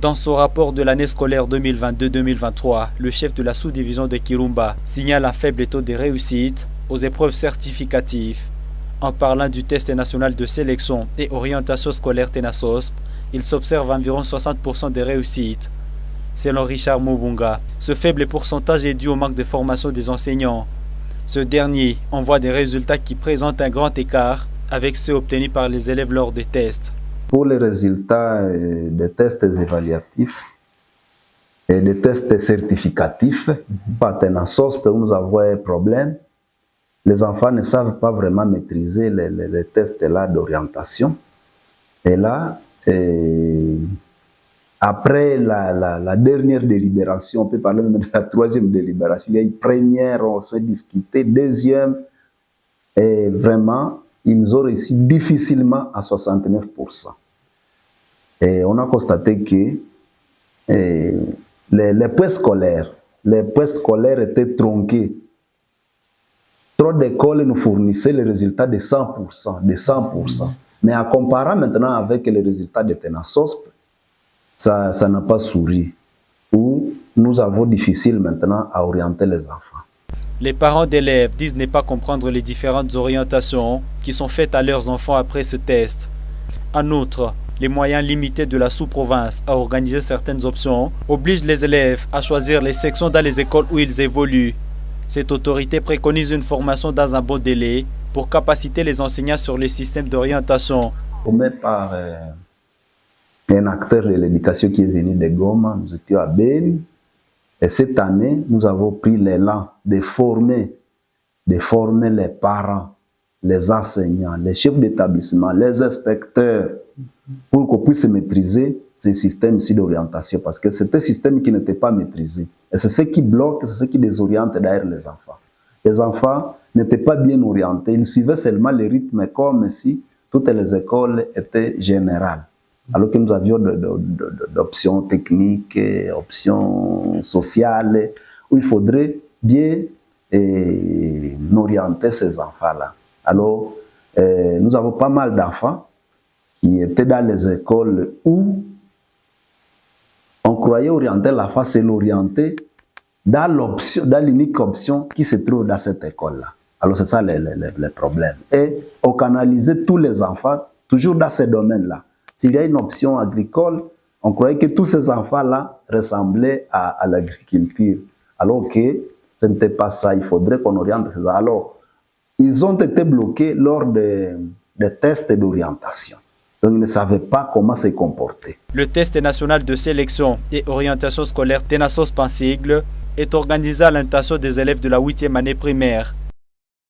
Dans son rapport de l'année scolaire 2022-2023, le chef de la sous-division de Kirumba signale un faible taux de réussite aux épreuves certificatives. En parlant du test national de sélection et orientation scolaire TENASOSP, il s'observe environ 60% de réussite. Selon Richard Mubunga, ce faible pourcentage est dû au manque de formation des enseignants. Ce dernier envoie des résultats qui présentent un grand écart avec ceux obtenus par les élèves lors des tests. Pour les résultats des tests évaluatifs et des tests certificatifs, par TENASOSP, nous avons un problème. Les enfants ne savent pas vraiment maîtriser les tests-là d'orientation. Et là, après la dernière délibération, on peut parler même de la troisième délibération, il y a une première, on s'est discuté, deuxième, et vraiment, ils ont réussi difficilement à 69%. Et on a constaté que les points scolaires étaient tronqués. Trop d'écoles nous fournissaient les résultats de 100%. Mais en comparant maintenant avec les résultats de TENASOSP, ça n'a pas souri. Où nous avons difficile maintenant à orienter les enfants. Les parents d'élèves disent ne pas comprendre les différentes orientations qui sont faites à leurs enfants après ce test. En outre, les moyens limités de la sous-province à organiser certaines options obligent les élèves à choisir les sections dans les écoles où ils évoluent. Cette autorité préconise une formation dans un bon délai pour capaciter les enseignants sur le système d'orientation. On met par un acteur de l'éducation qui est venu de Goma, nous étions à Beni. Et cette année, nous avons pris l'élan de former les parents, les enseignants, les chefs d'établissement, les inspecteurs, pour qu'on puisse maîtriser ce système-ci d'orientation. Parce que c'est un système qui n'était pas maîtrisé. Et c'est ce qui bloque, c'est ce qui désoriente d'ailleurs les enfants. Les enfants n'étaient pas bien orientés, ils suivaient seulement les rythmes comme si toutes les écoles étaient générales. Alors que nous avions d'options techniques, options sociales, où il faudrait bien orienter ces enfants-là. Alors, nous avons pas mal d'enfants qui étaient dans les écoles où on croyait orienter l'enfant, c'est l'orienter dans l'unique option qui se trouve dans cette école-là. Alors, c'est ça le problème. Et on canalisait tous les enfants toujours dans ces domaines-là. S'il y a une option agricole, on croyait que tous ces enfants-là ressemblaient à l'agriculture. Alors que ce n'était pas ça, il faudrait qu'on oriente ces enfants. Alors, ils ont été bloqués lors des tests d'orientation. Donc, ils ne savaient pas comment se comporter. Le test national de sélection et orientation scolaire TENASOSP en sigle est organisé à l'intention des élèves de la 8e année primaire.